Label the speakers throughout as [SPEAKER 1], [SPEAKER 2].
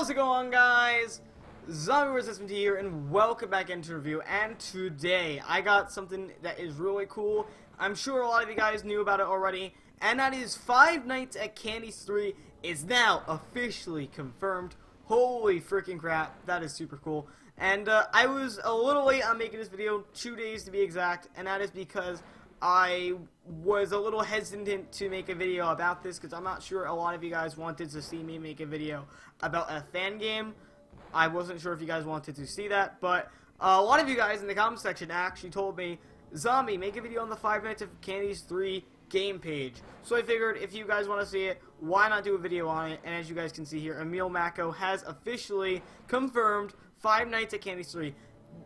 [SPEAKER 1] How's it going, guys? ZombieWArsSMT here, and welcome back into review. And today, I got something that is really cool. I'm sure a lot of you guys knew about it already, and that is Five Nights at Candy's 3 is now officially confirmed. Holy freaking crap, that is super cool. And I was a little late on making this video, 2 days to be exact, and that is because I was a little hesitant to make a video about this because I'm not sure a lot of you guys wanted to see me make a video about a fan game. I wasn't sure if you guys wanted to see that, but a lot of you guys in the comment section actually told me, Zombie, make a video on the Five Nights at Candy's 3 game page. So I figured if you guys want to see it, why not do a video on it? And as you guys can see here, Emil Macko has officially confirmed Five Nights at Candy's 3.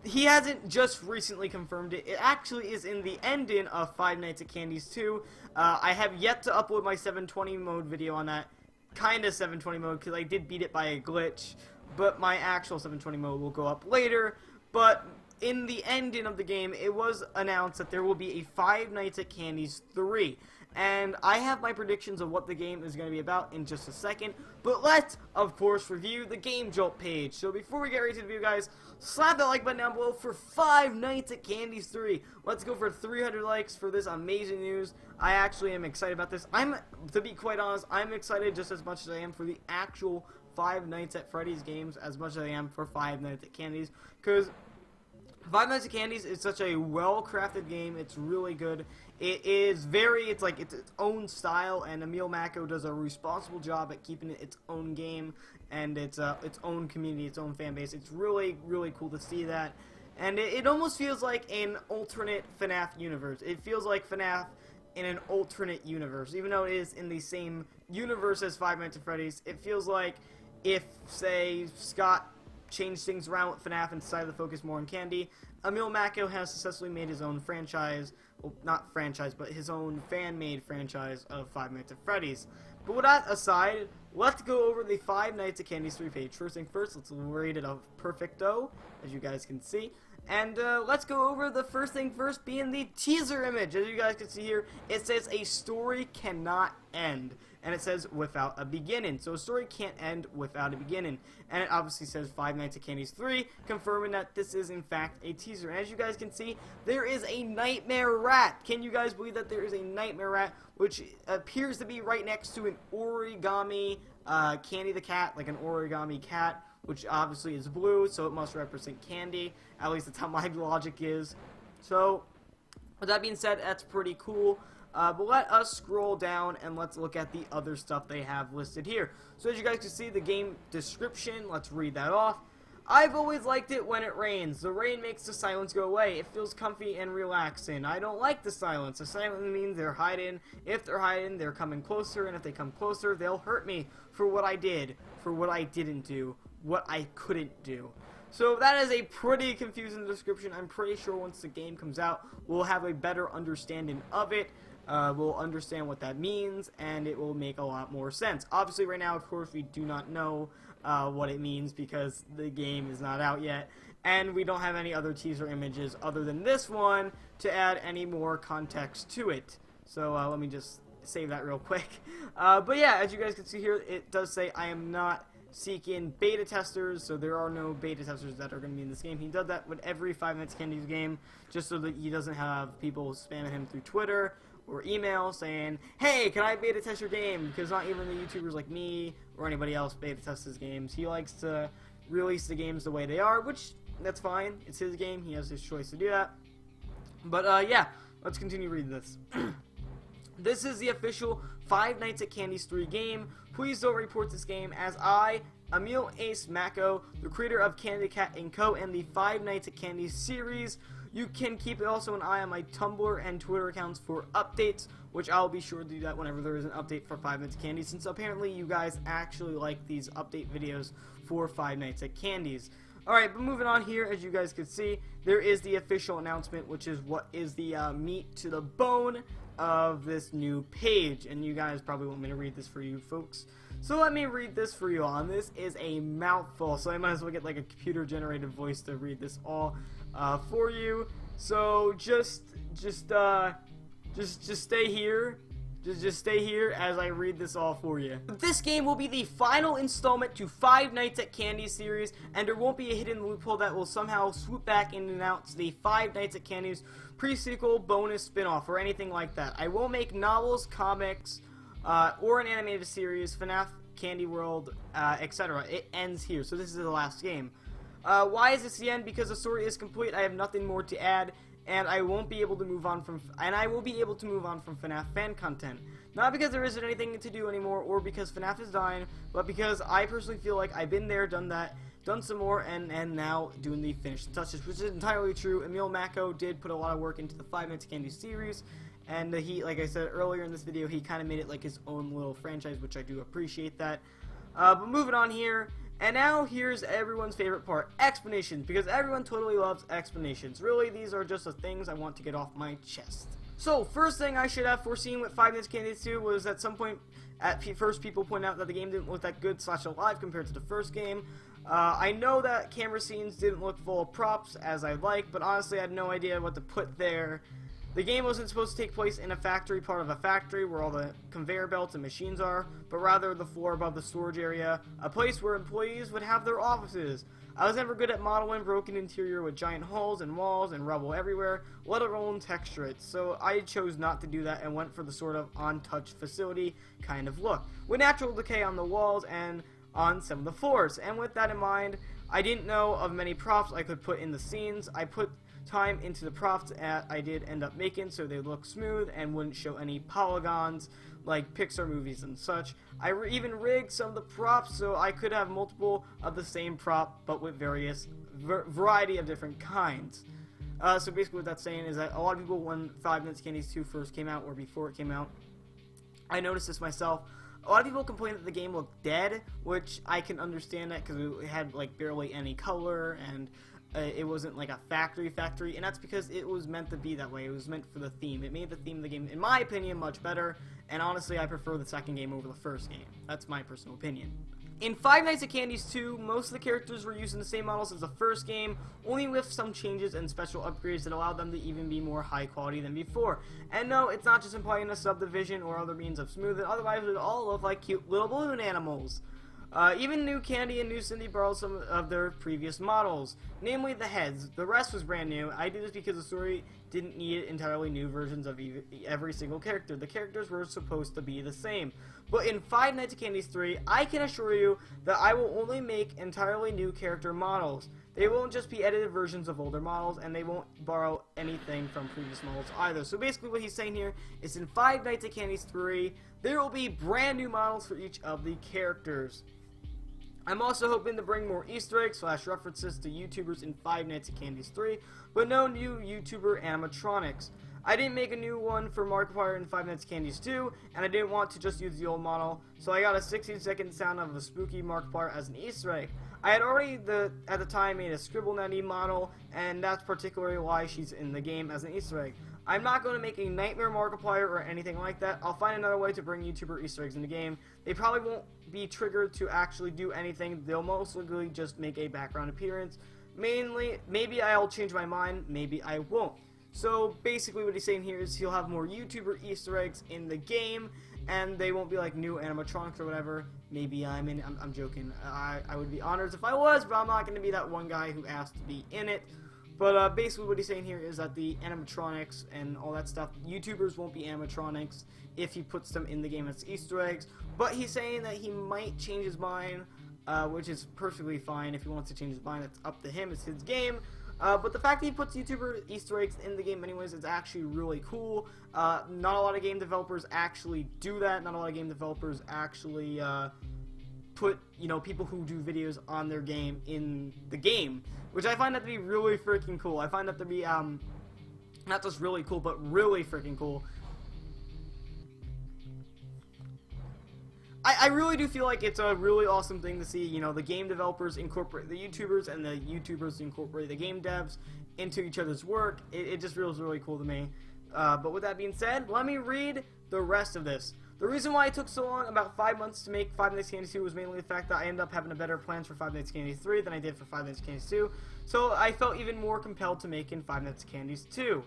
[SPEAKER 1] He hasn't just recently confirmed it. It actually is in the ending of Five Nights at Candy's 2. I have yet to upload my 720 mode video on that. Kinda 720 mode, because I did beat it by a glitch. But my actual 720 mode will go up later. But in the ending of the game, it was announced that there will be a Five Nights at Candy's 3. And I have my predictions of what the game is going to be about in just a second. But let's, of course, review the Game Jolt page. So before we get ready to review, guys, slap that like button down below for Five Nights at Candy's 3. Let's go for 300 likes for this amazing news. I actually am excited about this. To be quite honest, I'm excited just as much as I am for the actual Five Nights at Freddy's games as much as I am for Five Nights at Candy's. Because Five Nights at Candy's is such a well-crafted game. It's really good. It's like its own style, and Emil Macko does a responsible job at keeping it its own game and its own community, its own fan base. It's really, really cool to see that. And it almost feels like an alternate FNAC universe. It feels like FNAC in an alternate universe. Even though it is in the same universe as Five Nights at Freddy's, it feels like if, say, Scott changed things around with FNAF and decided to focus more on Candy, Emil Macko has successfully made his own franchise, well, not franchise, but his own fan-made franchise of Five Nights at Freddy's. But with that aside, let's go over the Five Nights at Candy's 3 page. First thing first, let's rate it a perfecto, as you guys can see. And let's go over the first thing first, being the teaser image. As you guys can see here, it says a story cannot end. And it says without a beginning. So a story can't end without a beginning. And it obviously says Five Nights at Candy's 3, confirming that this is in fact a teaser. And as you guys can see, there is a nightmare rat. Can you guys believe that there is a nightmare rat, which appears to be right next to an origami Candy the cat, like an origami cat, which obviously is blue, so it must represent Candy. At least that's how my logic is. So, with that being said, that's pretty cool. But let us scroll down and let's look at the other stuff they have listed here. So as you guys can see, the game description, let's read that off. I've always liked it when it rains. The rain makes the silence go away. It feels comfy and relaxing. I don't like the silence. The silence means they're hiding. If they're hiding, they're coming closer, and if they come closer, they'll hurt me for what I did, for what I didn't do, what I couldn't do. So that is a pretty confusing description. I'm pretty sure once the game comes out, we'll have a better understanding of it. We'll understand what that means, and it will make a lot more sense. Obviously, right now, of course, we do not know what it means because the game is not out yet, and we don't have any other teaser images other than this one to add any more context to it. So let me just save that real quick. But yeah, as you guys can see here, it does say I am not seeking beta testers, so there are no beta testers that are going to be in this game. He does that with every Five Nights at Candy's game, just so that he doesn't have people spamming him through Twitter or email saying, hey, can I beta test your game? Because not even the YouTubers like me or anybody else beta test his games. He likes to release the games the way they are, which, that's fine. It's his game. He has his choice to do that. But, yeah, let's continue reading this. This is the official Five Nights at Candy's 3 game. Please don't report this game, as I, Emil Macko, the creator of Candy Cat & Co. and the Five Nights at Candy's series. You can keep also an eye on my Tumblr and Twitter accounts for updates, which I'll be sure to do that whenever there is an update for Five Nights at Candy, since apparently you guys actually like these update videos for Five Nights at Candy's. Alright, but moving on here, as you guys can see, there is the official announcement, which is what is the meat to the bone of this new page. And you guys probably want me to read this for you folks. So let me read this for you all. This is a mouthful, so I might as well get like a computer-generated voice to read this all for you. So just stay here Just stay here as I read this all for you. This game will be the final installment to Five Nights at Candy's series, and there won't be a hidden loophole that will somehow swoop back and announce the Five Nights at Candy's pre-sequel, bonus, spin-off, or anything like that. I won't make novels, comics, or an animated series, FNAF, Candy World, etc. It ends here, so this is the last game. Why is this the end? Because the story is complete. I have nothing more to add. And I won't be able to move on from, FNAF fan content. Not because there isn't anything to do anymore, or because FNAF is dying, but because I personally feel like I've been there, done that, done some more, and now doing the finished touches, which is entirely true. Emil Macko did put a lot of work into the Five Nights at Candy series, and he, like I said earlier in this video, he kind of made it like his own little franchise, which I do appreciate that. But moving on here. And now, here's everyone's favorite part, explanations, because everyone totally loves explanations. Really, these are just the things I want to get off my chest. So, first thing I should have foreseen with Five Nights at Candy 2 was at some point, first people point out that the game didn't look that good / alive compared to the first game. I know that camera scenes didn't look full of props as I like, but honestly I had no idea what to put there. The game wasn't supposed to take place in a factory, part of a factory where all the conveyor belts and machines are, but rather the floor above the storage area, a place where employees would have their offices. I was never good at modeling broken interior with giant holes and walls and rubble everywhere, let alone texture it, so I chose not to do that and went for the sort of untouched facility kind of look, with natural decay on the walls and on some of the floors. And with that in mind, I didn't know of many props I could put in the scenes. I put time into the props I did end up making so they look smooth and wouldn't show any polygons like Pixar movies and such. I even rigged some of the props so I could have multiple of the same prop but with various variety of different kinds. So basically what that's saying is that a lot of people, when Five Nights at Candy's 2 first came out or before it came out, I noticed this myself, a lot of people complained that the game looked dead, which I can understand that because it had like barely any color and it wasn't like a factory, and that's because it was meant to be that way. It was meant for the theme. It made the theme of the game, in my opinion, much better, and honestly, I prefer the second game over the first game. That's my personal opinion. In Five Nights at Candy's 2, most of the characters were using the same models as the first game, only with some changes and special upgrades that allowed them to even be more high quality than before. And no, it's not just implying a subdivision or other means of smoothing, otherwise it would all look like cute little balloon animals. Even New Candy and New Cindy borrowed some of their previous models, namely the heads. The rest was brand new. I did this because the story didn't need entirely new versions of every single character. The characters were supposed to be the same. But in Five Nights at Candy's 3, I can assure you that I will only make entirely new character models. They won't just be edited versions of older models, and they won't borrow anything from previous models either. So basically what he's saying here is in Five Nights at Candy's 3, there will be brand new models for each of the characters. I'm also hoping to bring more Easter eggs / references to YouTubers in Five Nights at Candy's 3, but no new YouTuber animatronics. I didn't make a new one for Markiplier in Five Nights at Candy's 2, and I didn't want to just use the old model, so I got a 16-second sound of a spooky Markiplier as an Easter egg. I had already, at the time, made a Scribble Netty model, and that's particularly why she's in the game as an Easter egg. I'm not going to make a Nightmare Markiplier or anything like that. I'll find another way to bring YouTuber Easter eggs in the game. They probably won't be triggered to actually do anything. They'll most likely just make a background appearance. Mainly, maybe I'll change my mind, maybe I won't. So basically what he's saying here is he'll have more YouTuber Easter eggs in the game, and they won't be like new animatronics or whatever. Maybe I'm joking. I would be honored if I was, but I'm not going to be that one guy who asked to be in it. But basically what he's saying here is that the animatronics and all that stuff, YouTubers won't be animatronics if he puts them in the game as Easter eggs. But he's saying that he might change his mind, which is perfectly fine. If he wants to change his mind, it's up to him. It's his game. But the fact that he puts YouTuber Easter eggs in the game anyways is actually really cool. Not a lot of game developers actually do that. Not a lot of game developers actually put, people who do videos on their game in the game, which I find that to be really freaking cool. I find that to be, not just really cool, but really freaking cool. I really do feel like it's a really awesome thing to see, the game developers incorporate the YouTubers and the YouTubers incorporate the game devs into each other's work. It just feels really cool to me. But with that being said, let me read the rest of this. The reason why it took so long, about 5 months, to make Five Nights at Candy's 2 was mainly the fact that I ended up having a better plans for Five Nights at Candy's 3 than I did for Five Nights at Candy's 2. So I felt even more compelled to make in Five Nights at Candy's 2.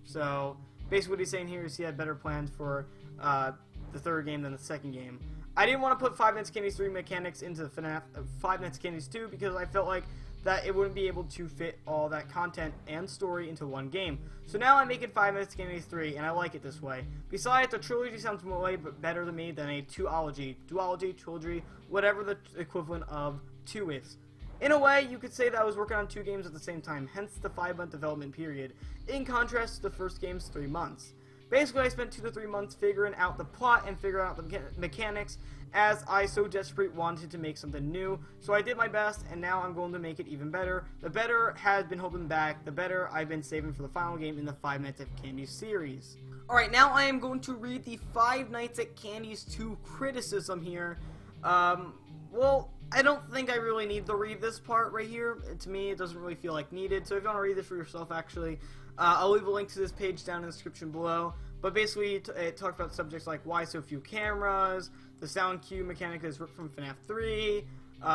[SPEAKER 1] So basically what he's saying here is he had better plans for the third game than the second game. I didn't want to put Five Nights at Candy's 3 mechanics into FNAF Five Nights at Candy's 2 because I felt like that it wouldn't be able to fit all that content and story into one game. So now I'm making Five Nights at Candy's 3, and I like it this way. Besides, the trilogy sounds way better to me than a duology, trilogy, whatever the equivalent of 2 is. In a way, you could say that I was working on 2 games at the same time, hence the 5-month development period, in contrast to the first game's 3 months. Basically, I spent 2 to 3 months figuring out the plot and figuring out the mechanics, as I so desperately wanted to make something new. So I did my best, and now I'm going to make it even better. The better has been holding back, the better I've been saving for the final game in the Five Nights at Candy's series. Alright, now I am going to read the Five Nights at Candy's 2 criticism here. Well, I don't think I really need to read this part right here. To me, it doesn't really feel like needed. So if you want to read this for yourself, actually, I'll leave a link to this page down in the description below. But basically, it talks about subjects like why so few cameras, the sound cue mechanic is ripped from FNAF 3,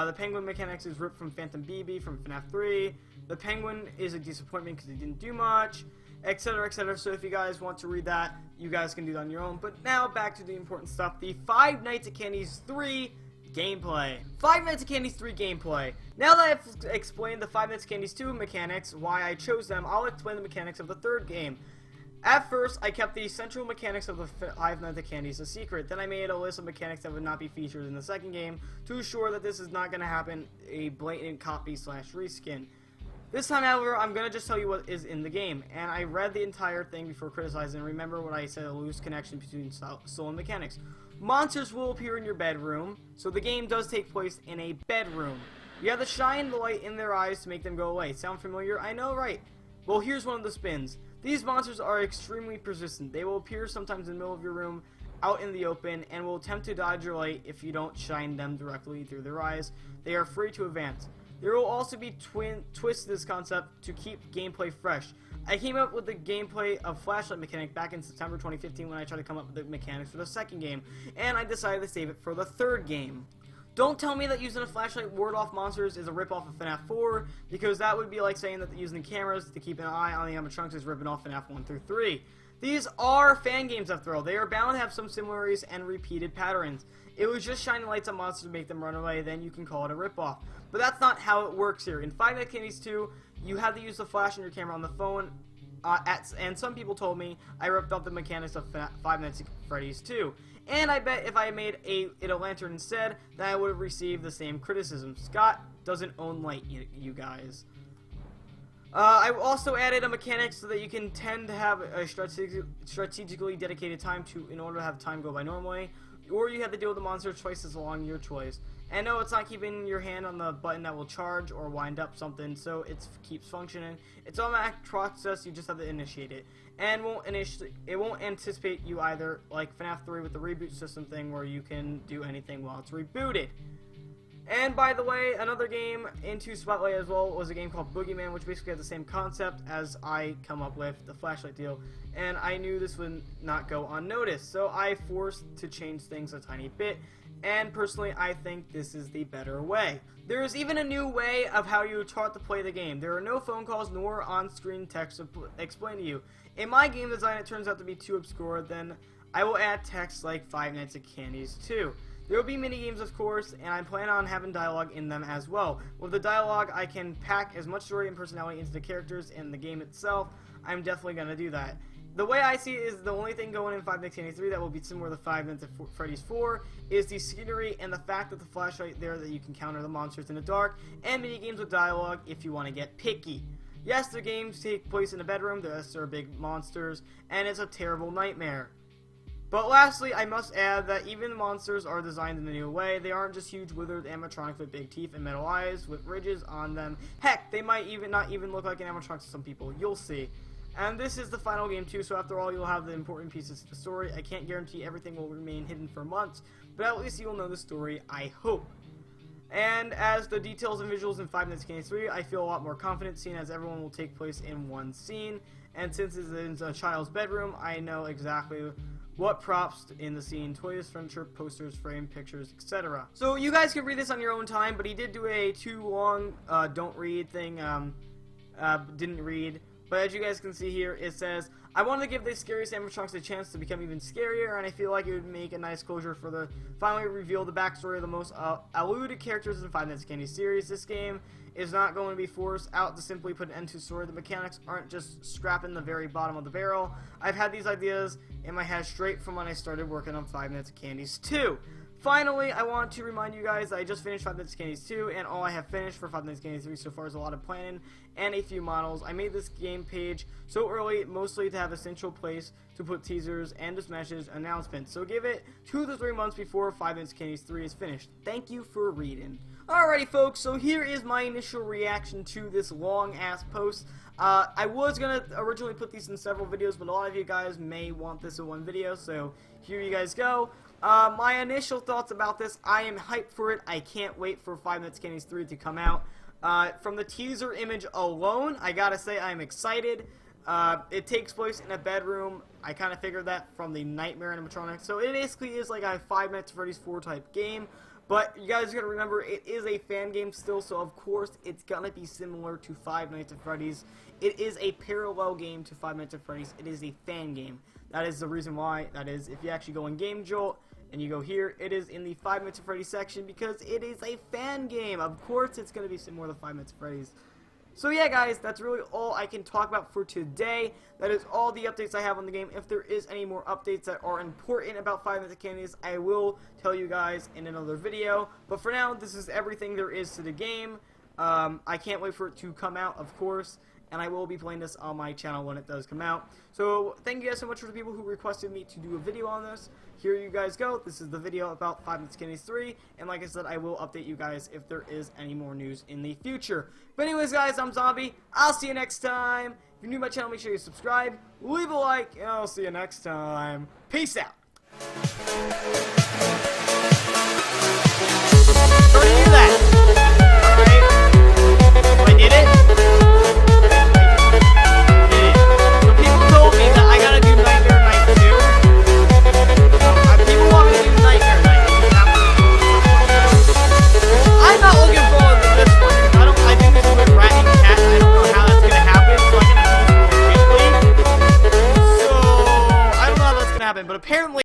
[SPEAKER 1] the penguin mechanics is ripped from Phantom BB from FNAF 3, the penguin is a disappointment because he didn't do much, etc, etc. So if you guys want to read that, you guys can do that on your own. But now back to the important stuff, the Five Nights at Candy's 3 gameplay. Five Nights at Candy's 3 gameplay. Now that I've explained the Five Nights at Candy's 2 mechanics, why I chose them, I'll explain the mechanics of the third game. At first, I kept the central mechanics of the Five Nights at Candy's a secret. Then I made a list of mechanics that would not be featured in the second game to assure that this is not going to happen a blatant copy / reskin. This time, however, I'm going to just tell you what is in the game. And I read the entire thing before criticizing. Remember what I said, a loose connection between soul and mechanics. Monsters will appear in your bedroom, so the game does take place in a bedroom. You have to shine the light in their eyes to make them go away. Sound familiar? I know, right? Well, here's one of the spins. These monsters are extremely persistent. They will appear sometimes in the middle of your room, out in the open, and will attempt to dodge your light if you don't shine them directly through their eyes. They are free to advance. There will also be twists to this concept to keep gameplay fresh. I came up with the gameplay of flashlight mechanic back in September 2015 when I tried to come up with the mechanics for the second game, and I decided to save it for the third game. Don't tell me that using a flashlight ward off monsters is a ripoff of FNAF 4, because that would be like saying that using cameras to keep an eye on the animatronics is ripping off FNAF 1 through 3. These are fan games after all. They are bound to have some similarities and repeated patterns. It was just shining lights on monsters to make them run away, then you can call it a ripoff. But that's not how it works here. In Five Nights at Candy's 2, you have to use the flash on your camera on the phone, and some people told me I ripped off the mechanics of Five Nights at Freddy's 2. And I bet if I made it a lantern instead, then I would have received the same criticism. Scott doesn't own light, you guys. I also added a mechanic so that you can tend to have a strategically dedicated time in order to have time go by normally, or you have to deal with the monster twice as long, your choice. And no, it's not keeping your hand on the button that will charge or wind up something, so it keeps functioning. It's an automatic process, you just have to initiate it. And it won't anticipate you either, like FNAF 3 with the reboot system thing where you can do anything while it's rebooted. And by the way, another game into Spotlight as well was a game called Boogeyman, which basically had the same concept as I come up with, the flashlight deal. And I knew this would not go unnoticed, so I forced to change things a tiny bit. And personally, I think this is the better way. There is even a new way of how you are taught to play the game. There are no phone calls nor on-screen text to explain to you. In my game design, it turns out to be too obscure, then I will add text like Five Nights at Candy's 2. There will be mini-games, of course, and I plan on having dialogue in them as well. With the dialogue, I can pack as much story and personality into the characters and the game itself. I'm definitely going to do that. The way I see it is the only thing going in Five Nights at Candy's 3 that will be similar to Five Nights at Freddy's 4 is the scenery and the fact that the flashlight there that you can counter the monsters in the dark, and mini-games with dialogue if you want to get picky. Yes, the games take place in a bedroom, there are big monsters, and it's a terrible nightmare. But lastly, I must add that even the monsters are designed in a new way. They aren't just huge withered animatronics with big teeth and metal eyes with ridges on them. Heck, they might not even look like an animatronic to some people. You'll see. And this is the final game too, so after all, you'll have the important pieces to the story. I can't guarantee everything will remain hidden for months, but at least you'll know the story, I hope. And as the details and visuals in Five Nights at Candy's 3, I feel a lot more confident, seeing as everyone will take place in one scene. And since it's in a child's bedroom, I know exactly what props in the scene, toys, furniture, posters, frame, pictures, etc. So you guys can read this on your own time, but he did do a too long don't read thing, didn't read. But as you guys can see here, it says, I wanted to give the scariest animatronics a chance to become even scarier, and I feel like it would make a nice closure for the finally reveal the backstory of the most eluded characters in Five Nights at Candy series. This game is not going to be forced out to simply put an end to the story. The mechanics aren't just scrapping the very bottom of the barrel. I've had these ideas in my head straight from when I started working on Five Nights at Candy's 2. Finally, I want to remind you guys that I just finished Five Nights at Candy's 2, and all I have finished for Five Nights at Candy's 3 so far is a lot of planning and a few models. I made this game page so early, mostly to have a central place to put teasers and just message announcements. So give it 2 to 3 months before Five Nights at Candy's 3 is finished. Thank you for reading. Alrighty, folks, so here is my initial reaction to this long-ass post. I was going to originally put these in several videos, but a lot of you guys may want this in one video, so here you guys go. My initial thoughts about this, I am hyped for it. I can't wait for Five Nights at Candy's 3 to come out. From the teaser image alone, I gotta say I'm excited. It takes place in a bedroom. I kind of figured that from the Nightmare animatronics. So it basically is like a Five Nights at Freddy's 4 type game. But you guys gotta remember, it is a fan game still, so of course it's gonna be similar to Five Nights at Freddy's. It is a parallel game to Five Nights at Freddy's. It is a fan game. That is the reason why. That is, if you actually go in Game Jolt and you go here, it is in the Five Nights at Freddy's section because it is a fan game. Of course it's gonna be similar to Five Nights at Freddy's. So yeah, guys, that's really all I can talk about for today. That is all the updates I have on the game. If there is any more updates that are important about Five Nights at Candy's, I will tell you guys in another video. But for now, this is everything there is to the game. I can't wait for it to come out, of course. And I will be playing this on my channel when it does come out. So thank you guys so much for the people who requested me to do a video on this. Here you guys go. This is the video about Five Nights at Candy's 3. And like I said, I will update you guys if there is any more news in the future. But anyways, guys, I'm Zombie. I'll see you next time. If you're new to my channel, make sure you subscribe, leave a like, and I'll see you next time. Peace out. Don't do that. Alright. I did it. But apparently